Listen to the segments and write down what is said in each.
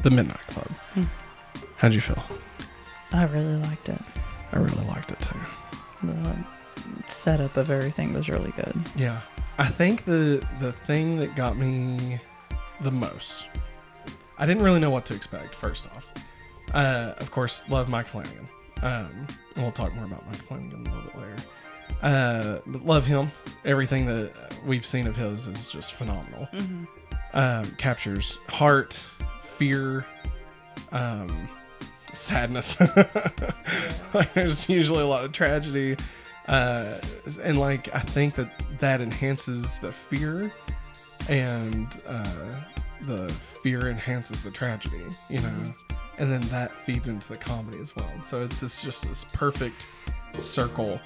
The Midnight Club. How'd you feel? I really liked it. I really liked it too. The setup of everything was really good. Yeah. I think the thing that got me the most, I didn't really know what to expect, first off. Of course, love Mike Flanagan. And we'll talk more about Mike Flanagan a little bit later. But love him. Everything that we've seen of his is just phenomenal. Captures heart, fear, sadness. There's usually a lot of tragedy. And like, I think that enhances the fear, and the fear enhances the tragedy, you know, and then that feeds into the comedy as well. So it's just this perfect circle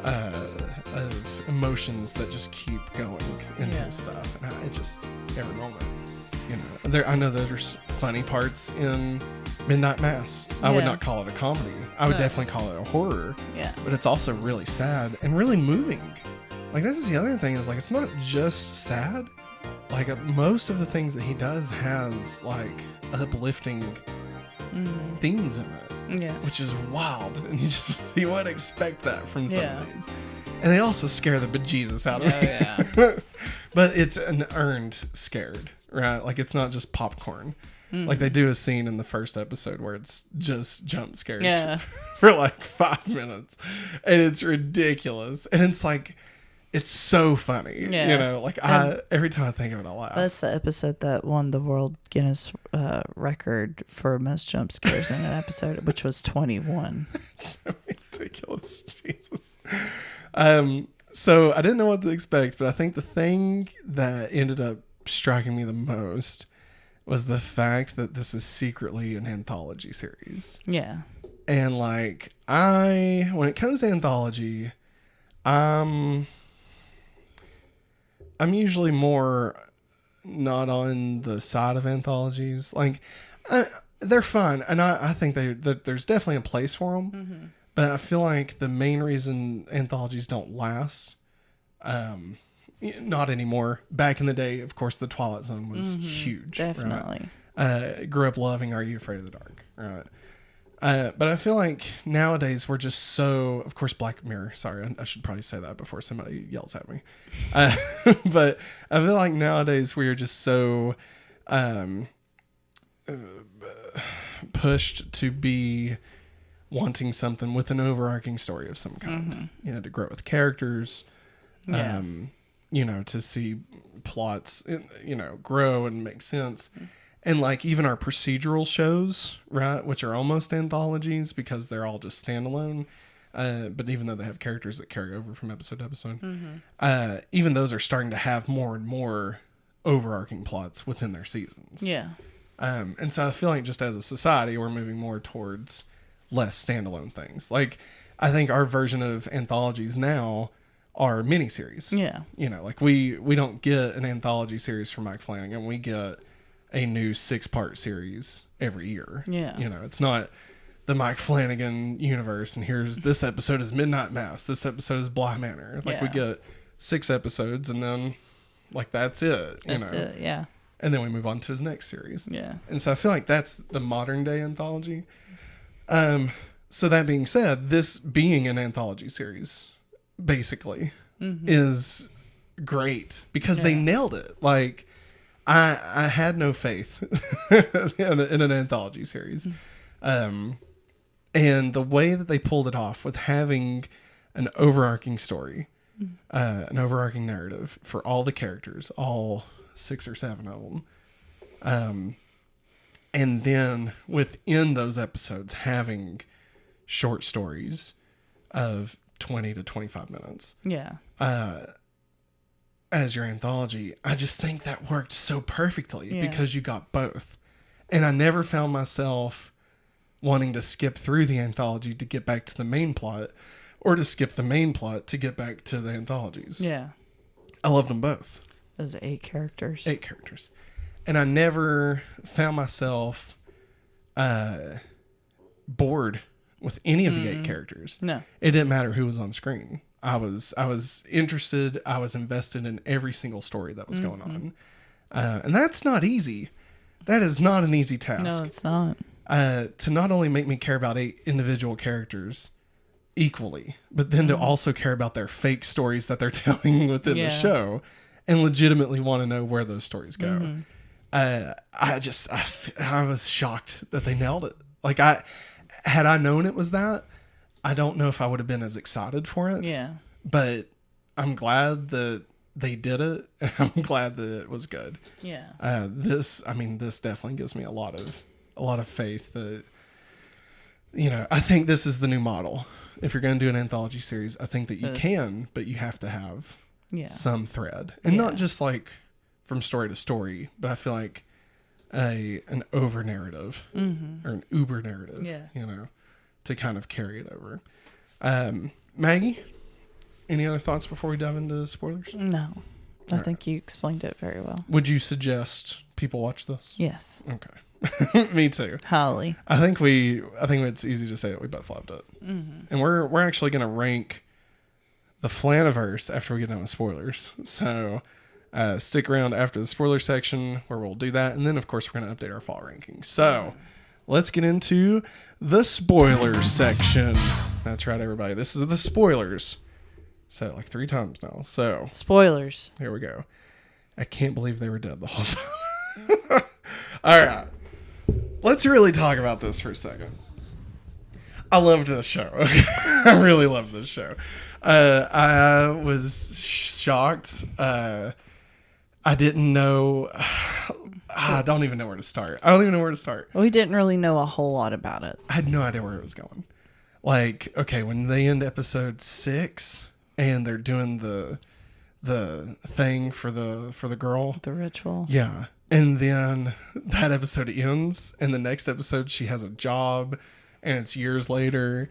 of emotions that just keep going in his stuff. And it just, every moment, you know, I know there's funny parts in Midnight Mass. I would not call it a comedy. I would definitely call it a horror. Yeah. But it's also really sad and really moving. Like, this is the other thing, is like, it's not just sad. Like, most of the things that he does has like uplifting themes in it. Yeah. Which is wild. And you wouldn't expect that from some of these. And they also scare the bejesus out of me. Yeah. But it's an earned scared, right? Like, it's not just popcorn. Like, they do a scene in the first episode where it's just jump scares for like 5 minutes. And it's ridiculous. And it's like, it's so funny. Yeah. You know, like, every time I think of it, I laugh. That's the episode that won the World Guinness record for most jump scares in an episode, which was 21. It's so ridiculous. Jesus. So I didn't know what to expect, but I think the thing that ended up striking me the most was the fact that this is secretly an anthology series. Yeah. And like, when it comes to anthology, I'm usually more not on the side of anthologies. Like, they're fun, and I think that there's definitely a place for them. But I feel like the main reason anthologies don't last, not anymore. Back in the day, of course, the Twilight Zone was huge. Definitely. Right? Grew up loving Are You Afraid of the Dark? Right. But I feel like nowadays we're just so, of course, Black Mirror. Sorry, I should probably say that before somebody yells at me. But I feel like nowadays we are just so pushed to be wanting something with an overarching story of some kind. You know, to grow with characters. Yeah. You know, to see plots, you know, grow and make sense. And like, even our procedural shows, right, which are almost anthologies because they're all just standalone. But even though they have characters that carry over from episode to episode, even those are starting to have more and more overarching plots within their seasons. Yeah. And so I feel like just as a society, we're moving more towards less standalone things. Like, I think our version of anthologies now are miniseries. Yeah. You know, like we don't get an anthology series from Mike Flanagan. We get a new 6-part series every year. Yeah. You know, it's not the Mike Flanagan universe, and here's this episode is Midnight Mass, this episode is Bly Manor. Like, we get 6 episodes, and then like that's it. That's it, yeah. And then we move on to his next series. Yeah. And so I feel like that's the modern day anthology. So that being said, this being an anthology series basically is great because they nailed it. Like, I had no faith in an anthology series. And the way that they pulled it off with having an overarching story, an overarching narrative for all the characters, all 6 or 7 of them. And then within those episodes, having short stories of 20 to 25 minutes. Yeah. As your anthology, I just think that worked so perfectly because you got both. And I never found myself wanting to skip through the anthology to get back to the main plot, or to skip the main plot to get back to the anthologies. Yeah. I loved them both. Those 8 characters. 8 characters. And I never found myself bored with any of the 8 characters. No. It didn't matter who was on screen. I was interested. I was invested in every single story that was going on. And that's not easy. That is not an easy task. No, it's not. To not only make me care about 8 individual characters equally, but then to also care about their fake stories that they're telling within the show and legitimately want to know where those stories go. I was shocked that they nailed it. Like, had I known it was that, I don't know if I would have been as excited for it. Yeah. But I'm glad that they did it, and I'm glad that it was good. Yeah. This definitely gives me a lot of faith that, you know, I think this is the new model. If you're going to do an anthology series, I think that you can, but you have to have some thread, and not just like from story to story, but I feel like an over narrative or an uber narrative, you know, to kind of carry it over. Maggie, any other thoughts before we dive into spoilers? No, I think you explained it very well. Would you suggest people watch this? Yes. Okay. Me too. Holly. I think it's easy to say that we both loved it. And we're actually going to rank the Flaniverse after we get done with spoilers. So stick around after the spoiler section where we'll do that. And then, of course, we're going to update our fall rankings. So let's get into the spoilers section. That's right, everybody. This is the spoilers. Said it like 3 times now. So spoilers. Here we go. I can't believe they were dead the whole time. All right. Let's really talk about this for a second. I loved this show. Okay? I really loved this show. I was shocked. I didn't know. I don't even know where to start. We didn't really know a whole lot about it. I had no idea where it was going. Like, okay, when they end episode 6 and they're doing the thing for the girl, the ritual. Yeah. And then that episode ends, and the next episode she has a job, and it's years later.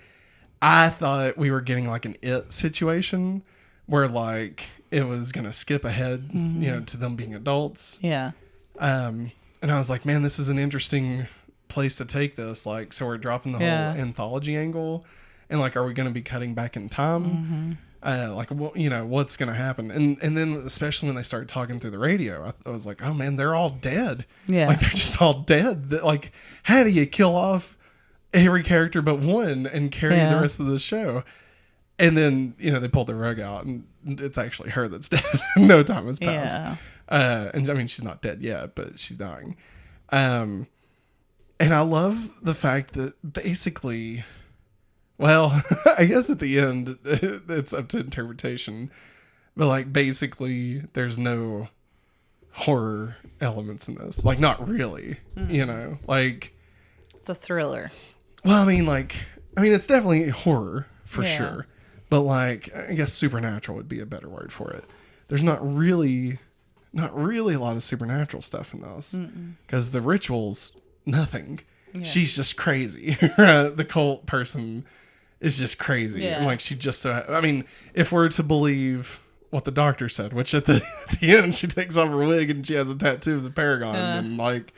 I thought we were getting like an It situation where like it was going to skip ahead, you know, to them being adults. Yeah. And I was like, man, this is an interesting place to take this. Like, so we're dropping the whole anthology angle, and like, are we going to be cutting back in time? Like, what, you know, what's going to happen? And then especially when they started talking through the radio, I was like, oh man, they're all dead. Yeah. Like, they're just all dead. Like, how do you kill off every character but one and carry the rest of the show? And then, you know, they pulled the rug out, and it's actually her that's dead. No time has passed. Yeah. And I mean, she's not dead yet, but she's dying. And I love the fact that basically, well, I guess at the end, it's up to interpretation. But like, basically, there's no horror elements in this. Like, not really, you know, like, it's a thriller. Well, I mean, it's definitely horror for sure. But like, I guess supernatural would be a better word for it. There's not really a lot of supernatural stuff in this. Because the ritual's nothing. Yeah. She's just crazy. The cult person is just crazy. And like, she just I mean, if we're to believe what the doctor said, which at the end, she takes off her wig and she has a tattoo of the Paragon. And like,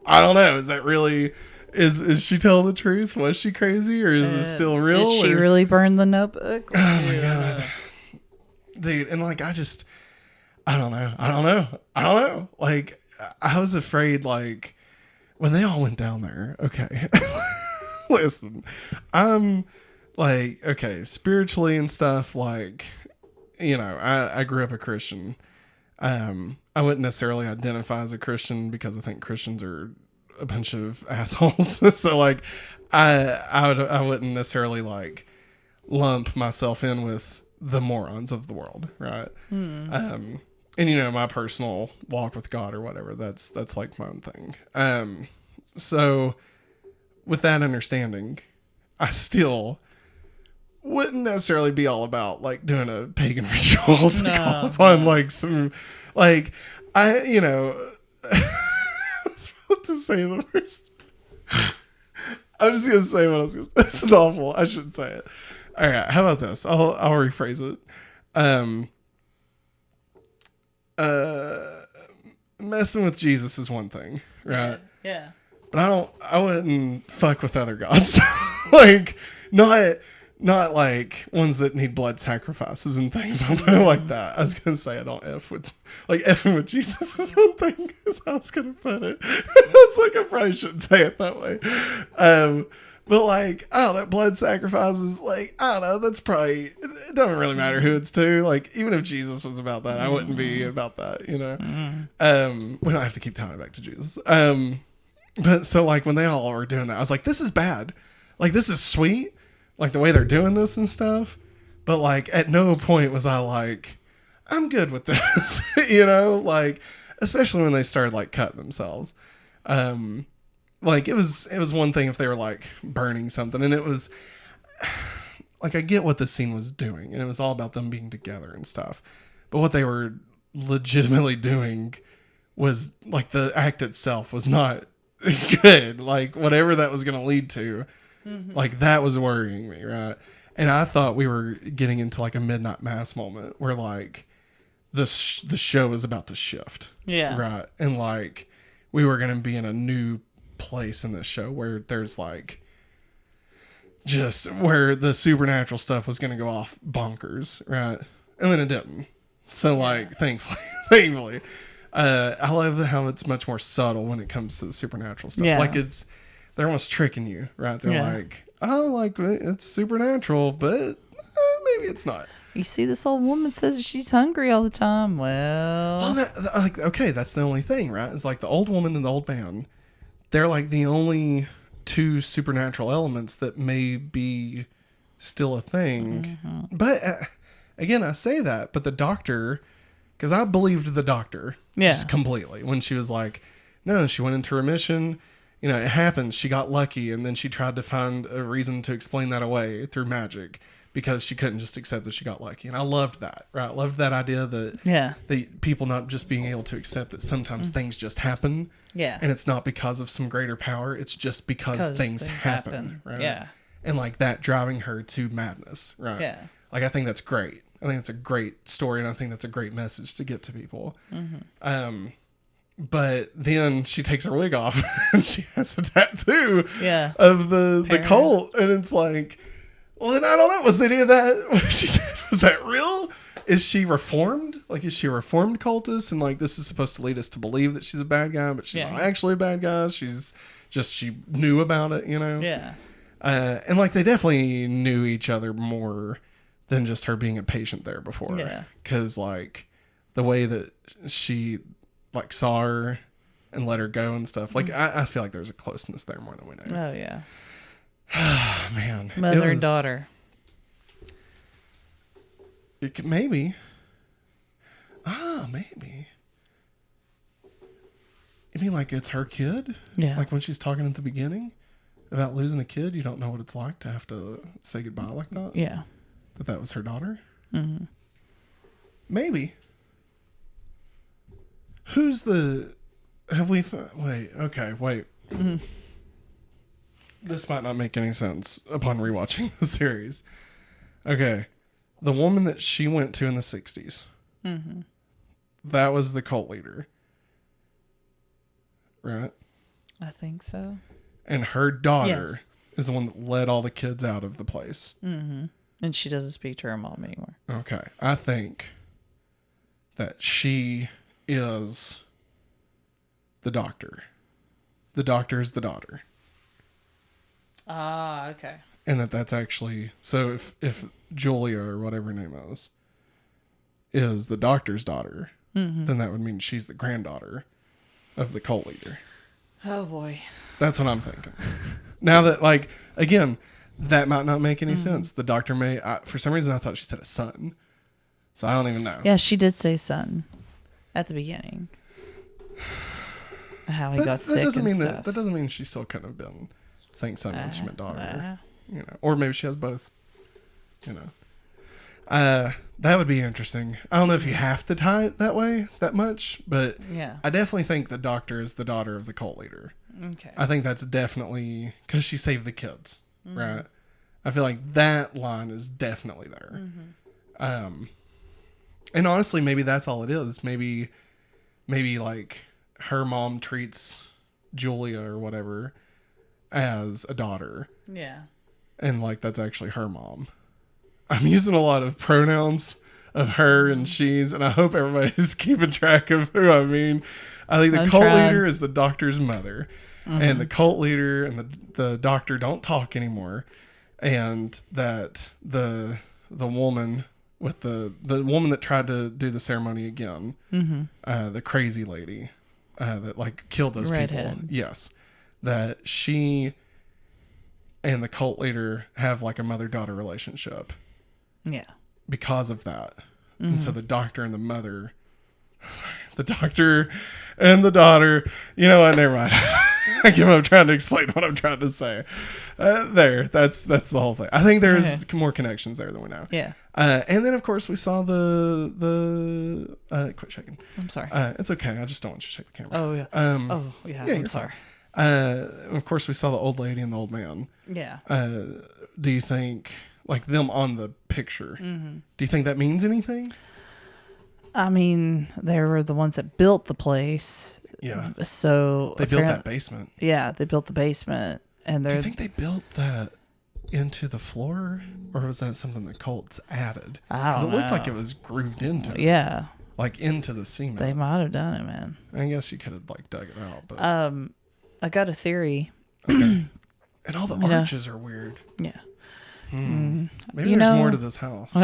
I don't know. Is that really... Is she telling the truth? Was she crazy, or is it still real? Did she really burn the notebook? Oh my god, dude! And like, I don't know. Like, I was afraid. Like, when they all went down there. Okay, listen, I'm like, okay, spiritually and stuff. Like, you know, I grew up a Christian. I wouldn't necessarily identify as a Christian because I think Christians are a bunch of assholes. So like, I wouldn't necessarily like lump myself in with the morons of the world, right? And you know, my personal walk with God or whatever, that's like my own thing. So with that understanding, I still wouldn't necessarily be all about like doing a pagan ritual to call upon like some, like, I, you know, to say the worst. I'm just gonna say what I was gonna say. This is awful. I shouldn't say it. All right, how about this? I'll rephrase it. Messing with Jesus is one thing, right? Yeah. But I wouldn't fuck with other gods. Like, not Not like ones that need blood sacrifices and things like that. I was gonna say I don't F with like effing with Jesus is one thing is how I was gonna put it. It's like I probably shouldn't say it that way. But like I don't know, blood sacrifices, like I don't know, that's probably it doesn't really matter who it's to. Like even if Jesus was about that, I wouldn't be about that, you know. We don't have to keep tying it back to Jesus. But so like when they all were doing that, I was like, this is bad. Like this is sweet. Like the way they're doing this and stuff. But like at no point was I like, I'm good with this. You know, like especially when they started like cutting themselves. Like it was one thing if they were like burning something, and it was like I get what the scene was doing, and it was all about them being together and stuff. But what they were legitimately doing was like the act itself was not good. Like whatever that was going to lead to. Like that was worrying me, right? And I thought we were getting into like a midnight mass moment where like the show was about to shift, right? And like we were going to be in a new place in this show where there's like just where the supernatural stuff was going to go off bonkers, right? And then it didn't. So like thankfully, I love how it's much more subtle when it comes to the supernatural stuff. Like they're almost tricking you, right? They're like, oh, like it's supernatural, but maybe it's not. You see, this old woman says she's hungry all the time. Well, okay, that's the only thing, right? It's like the old woman and the old man. They're like the only two supernatural elements that may be still a thing. But again, I say that, but the doctor, because I believed the doctor just completely when she was like, no, she went into remission. You know, it happened. She got lucky, and then she tried to find a reason to explain that away through magic because she couldn't just accept that she got lucky. And I loved that, right? I loved that idea that the people not just being able to accept that sometimes things just happen. And it's not because of some greater power. It's just because things happen, right? And like that driving her to madness, right? Like I think that's great. I think it's a great story, and I think that's a great message to get to people. But then she takes her wig off and she has a tattoo of the cult. And it's like, well, then I don't know. Was any of that, what she said, was that real? Is she reformed? Like, is she a reformed cultist? And like, this is supposed to lead us to believe that she's a bad guy, but she's not actually a bad guy. She's just, she knew about it, you know? And like, they definitely knew each other more than just her being a patient there before. Cause like the way that she like saw her and let her go and stuff. Like I feel like there's a closeness there more than we know. Oh yeah. Man. Mother and daughter. It could maybe. Maybe. You mean like it's her kid? Yeah. Like when she's talking at the beginning about losing a kid, you don't know what it's like to have to say goodbye like that? Yeah. That was her daughter? Maybe. Who's the... Have we... Wait. This might not make any sense upon rewatching the series. Okay. The woman that she went to in the 60s. That was the cult leader. Right? I think so. And her daughter is the one that led all the kids out of the place. And she doesn't speak to her mom anymore. Okay. I think that she is the doctor. The doctor is the daughter. Ah, okay. And that's actually... So if Julia, or whatever her name is the doctor's daughter, then that would mean she's the granddaughter of the cult leader. Oh, boy. That's what I'm thinking. Now that, like, again, that might not make any sense. The doctor may... for some reason, I thought she said a son. So I don't even know. Yeah, she did say son at the beginning. How he got sick and stuff. That doesn't mean she still couldn't have been saying son when she meant daughter. You know, or maybe she has both. You know, that would be interesting. I don't know if you have to tie it that way that much, but I definitely think the doctor is the daughter of the cult leader. Okay, I think that's definitely because she saved the kids, right? I feel like that line is definitely there. And honestly, maybe that's all it is. Maybe like her mom treats Julia or whatever as a daughter. Yeah. and like that's actually her mom. I'm using a lot of pronouns of her and she's, and I hope everybody's keeping track of who I mean. I think the cult leader is the doctor's mother, and the cult leader and the doctor don't talk anymore, and that the woman with the woman that tried to do the ceremony again, the crazy lady that like killed those Redhead. people. Yes, that she and the cult leader have like a mother-daughter relationship. Yeah. Because of that. And so the doctor and the mother, the doctor and the daughter, you know what? Never mind. I give up trying to explain what I'm trying to say. That's the whole thing. I think there's more connections there than we know. Yeah. And then of course we saw the quit shaking. I'm sorry. It's okay. I just don't want you to shake the camera. Oh yeah. Yeah, I'm sorry. Of course we saw the old lady and the old man. Yeah. Do you think like them on the picture? Do you think that means anything? I mean, they were the ones that built the place. Yeah. So they built that basement. Yeah, they built the basement, and do you think they built that into the floor, or was that something the cults added? I don't know. Because it looked like it was grooved into it. Yeah. Like into the cement. They might have done it, man. I guess you could have like dug it out, but I got a theory. Okay. And all the arches are weird. Yeah. Maybe there's more to this house.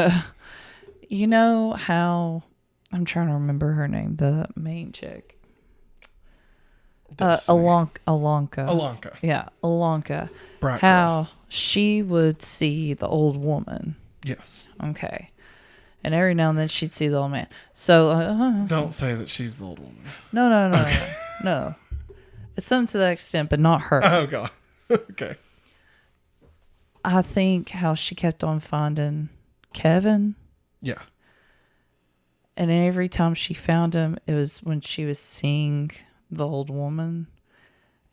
You know how I'm trying to remember her name, the main chick. Alonka. Yeah, Alonka. Bright how girl. she would see the old woman. Yes. Okay. And every now and then she'd see the old man. So don't say that she's the old woman. No. Okay. No. It's something to that extent, but not her. Oh god. Okay. I think how she kept on finding Kevin. Yeah. And every time she found him, it was when she was seeing the old woman.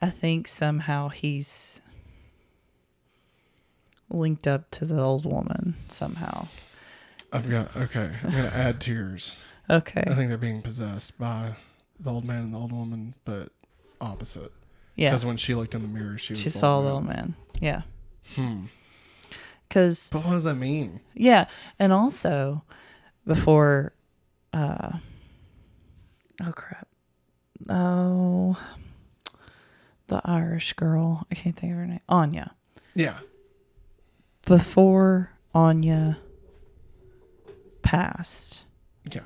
I think somehow he's linked up to the old woman somehow. Okay. I'm going to add to yours. Okay. I think they're being possessed by the old man and the old woman, but opposite. Yeah. Because when she looked in the mirror, she saw the old man. Yeah. But what does that mean? Yeah. And also, before... oh, crap. Oh, the Irish girl. I can't think of her name. Anya. Yeah. Before Anya passed, yeah,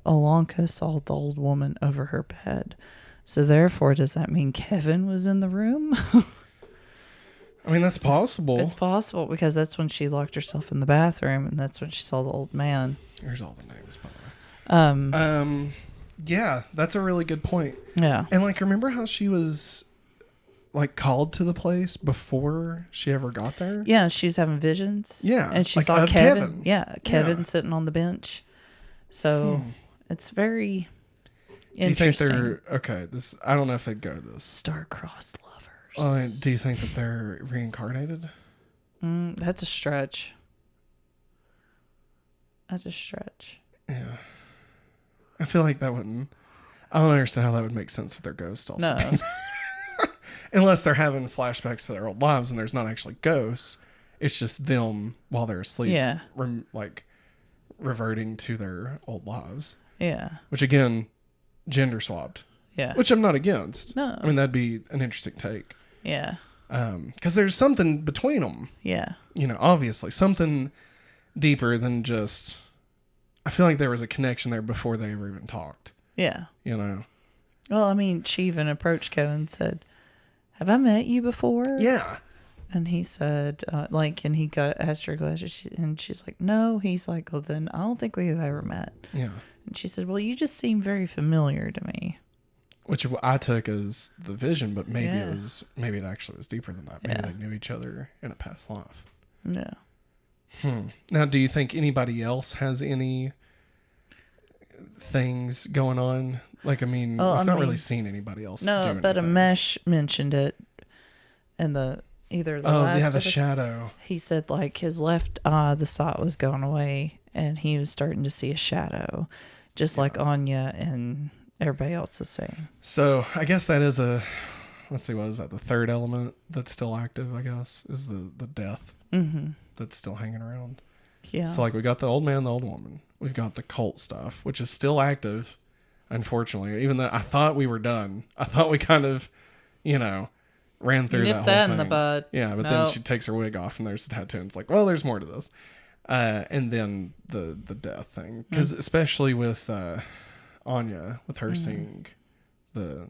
Alonka saw the old woman over her bed. So therefore, does that mean Kevin was in the room? I mean, that's possible. It's possible because that's when she locked herself in the bathroom, and that's when she saw the old man. Here's all the names, by the way. Yeah, that's a really good point. Yeah. And like, remember how she was like called to the place before she ever got there? Yeah, she was having visions. Yeah. And she like saw Kevin. Kevin. Yeah, Kevin sitting on the bench. So it's very interesting. Do you think they're okay? I don't know if they'd go to this. Star-crossed lovers. Do you think that they're reincarnated? That's a stretch. That's a stretch. Yeah. I feel like that wouldn't. I don't understand how that would make sense with their ghosts also. No. Unless they're having flashbacks to their old lives and there's not actually ghosts. It's just them while they're asleep. Yeah. Like reverting to their old lives. Yeah. Which again, gender swapped. Yeah. Which I'm not against. No. I mean, that'd be an interesting take. Yeah. Because there's something between them. Yeah. You know, obviously. Something deeper than just... I feel like there was a connection there before they ever even talked. Yeah. You know? Well, I mean, she even approached Kevin and said, "Have I met you before?" Yeah. And he said, and he asked her questions, and she's like, "No." He's like, "Well, then I don't think we have ever met." Yeah. And she said, "Well, you just seem very familiar to me." Which I took as the vision, but maybe it actually was deeper than that. Maybe they knew each other in a past life. Yeah. Now, do you think anybody else has any things going on? Like, I mean, I've not really seen anybody else. No, but Amesh mentioned it in the last the shadow. He said like his left eye, the sight was going away, and he was starting to see a shadow, just like Anya and everybody else is saying. So I guess that is a let's see, what is that? The third element that's still active, I guess, is the death that's still hanging around. Yeah. So like we got the old man, the old woman. We've got the cult stuff, which is still active, unfortunately. Even though I thought we were done. I thought we kind of, ran through that whole thing. In the bud. Yeah, but then she takes her wig off and there's a tattoo. And it's like, well, there's more to this. And then the death thing. Because especially with Anya, with her seeing the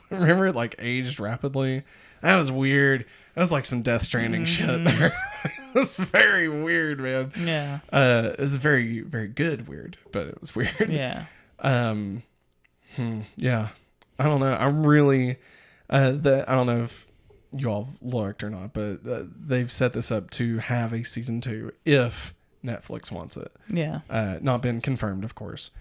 remember it like aged rapidly? That was weird. That was like some Death Stranding shit there. It was very weird, man. Yeah. It was very, very good weird, but it was weird. Yeah. Yeah. I don't know. I'm really, I don't know if you all looked or not, but they've set this up to have a season 2 if Netflix wants it. Yeah. Not been confirmed, of course.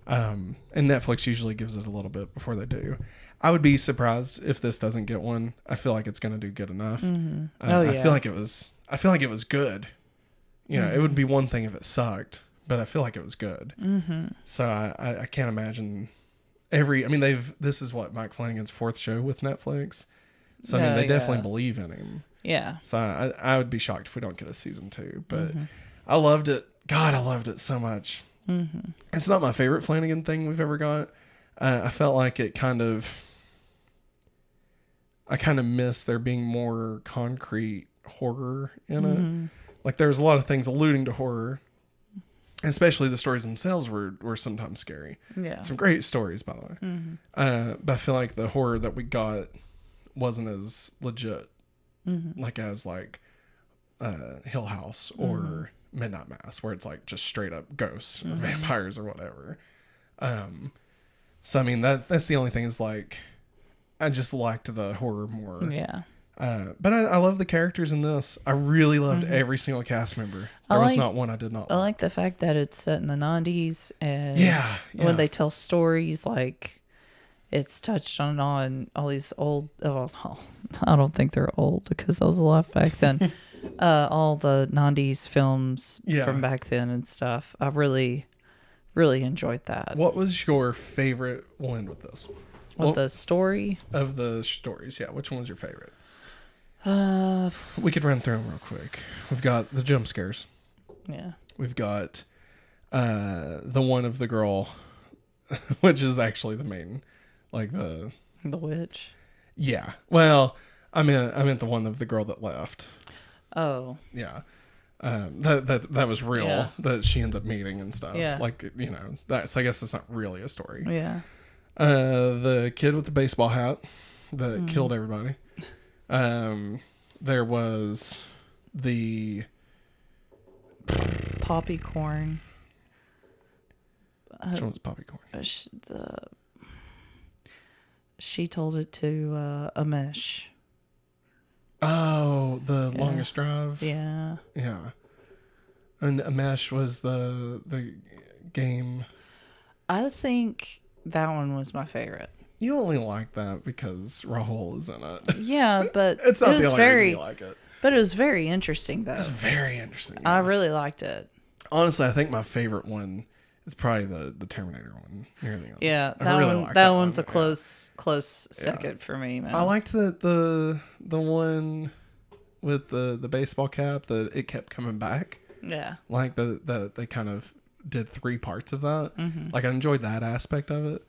And Netflix usually gives it a little bit before they do. I would be surprised if this doesn't get one. I feel like it's going to do good enough. I feel like it was good. It would be one thing if it sucked, but I feel like it was good. So I can't imagine this is what Mike Flanagan's 4th show with Netflix. So they definitely believe in him. Yeah. So I would be shocked if we don't get a season 2, but I loved it. God, I loved it so much. It's not my favorite Flanagan thing we've ever got. I felt like I kind of missed there being more concrete horror in it. Like there was a lot of things alluding to horror, especially the stories themselves were sometimes scary. Yeah. Some great stories, by the way. But I feel like the horror that we got wasn't as legit, like as like Hill House or Midnight Mass, where it's like just straight up ghosts or vampires or whatever. So I mean that's the only thing is like I just liked the horror more. Yeah. But I love the characters in this. I really loved every single cast member. There was not one I did not like. I like the fact that it's set in the 90s and when they tell stories, like it's touched on all these old, I don't think they're old because I was alive back then. All the 90s films from back then and stuff. I really, really enjoyed that. What was your favorite? We'll end with this. The story? Of the stories, yeah. Which one was your favorite? We could run through them real quick. We've got the jump scares. Yeah. We've got the one of the girl, which is actually the main, like the witch. Yeah. Well, I meant the one of the girl that left. Oh. Yeah. That was real, that she ends up meeting and stuff. Yeah. Like, so I guess that's not really a story. Yeah. The kid with the baseball hat that killed everybody. There was the poppy corn. Which one was poppy corn? She told it to Amish. Oh, the longest drive. Yeah. Yeah. And Amish was the game. I think that one was my favorite. You only like that because Rahul is in it. Yeah, but it's not the only reason you like it. But it was very interesting, though. It's very interesting. Yeah. I really liked it. Honestly, I think my favorite one is probably the Terminator one near the end. Yeah, that one's a close second for me, man. I liked the one with the baseball cap that it kept coming back. Yeah. Like they kind of did 3 parts of that. Like I enjoyed that aspect of it.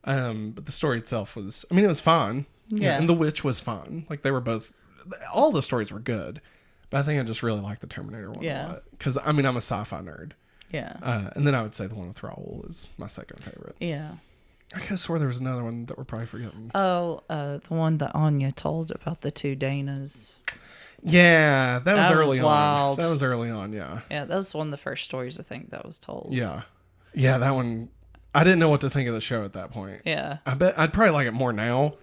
But the story itself was, it was fun. Yeah. And the witch was fun. Like they were both, all the stories were good. But I think I just really liked the Terminator one a lot. Because, I'm a sci-fi nerd. Yeah. And then I would say the one with Raoul is my second favorite. Yeah. I could have swore there was another one that we're probably forgetting. Oh, the one that Anya told about the 2 Danas. Yeah, that was early on. Wild. That was early on, yeah. Yeah, that was one of the first stories I think that was told. Yeah. Yeah, that one, I didn't know what to think of the show at that point. Yeah. I bet I'd probably like it more now.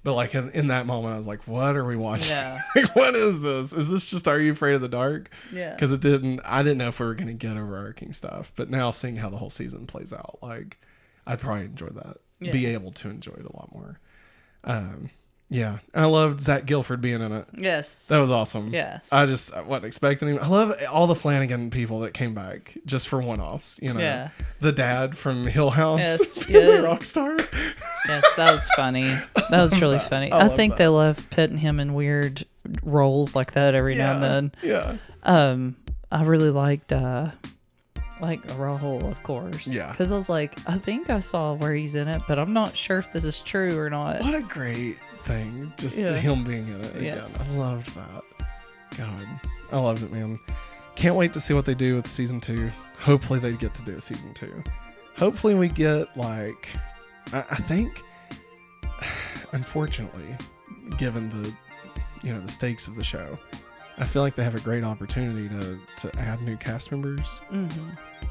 But like in that moment, I was like, what are we watching? Yeah. Like, what is this? Is this just Are You Afraid of the Dark? Yeah. Because I didn't know if we were going to get overarching stuff. But now seeing how the whole season plays out, like, I'd probably enjoy that. Yeah. Be able to enjoy it a lot more. Yeah. And I loved Zach Gilford being in it. Yes. That was awesome. Yes. I just wasn't expecting him. I love all the Flanagan people that came back just for one-offs. Yeah. The dad from Hill House. Yes. Rockstar. Yes, that was funny. That was really funny. I think they love putting him in weird roles like that every now and then. Yeah. I really liked Rahul, of course. Yeah. Because I was like, I think I saw where he's in it, but I'm not sure if this is true or not. What a great thing. Just him being in it again. Yes. I loved that. God. I loved it, man. Can't wait to see what they do with season 2. Hopefully they get to do a season 2. Hopefully we get like, I think, unfortunately, given the stakes of the show, I feel like they have a great opportunity to add new cast members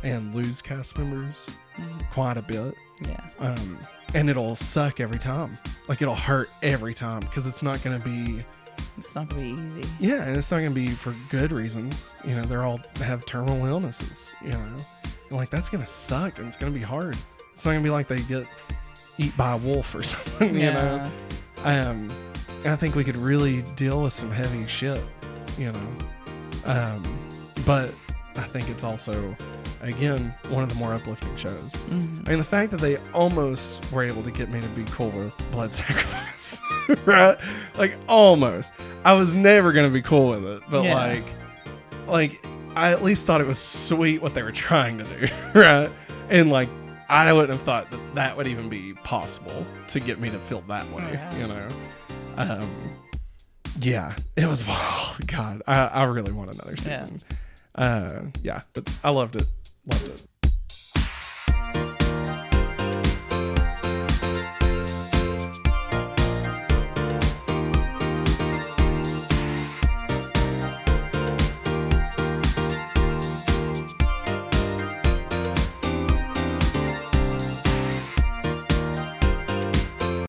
and lose cast members quite a bit. Yeah. And it'll suck every time. Like, it'll hurt every time because it's not going to be easy. Yeah, and it's not going to be for good reasons. They're all have terminal illnesses, And like, that's going to suck and it's going to be hard. It's not going to be like they get eat by a wolf or something, And I think we could really deal with some heavy shit, But I think it's also, again, one of the more uplifting shows. I mean, the fact that they almost were able to get me to be cool with blood sacrifice, right? Like, almost. I was never going to be cool with it, but like, I at least thought it was sweet what they were trying to do, right? And like, I wouldn't have thought that would even be possible to get me to feel that way, Yeah, it was, oh God, I really want another season. But I loved it.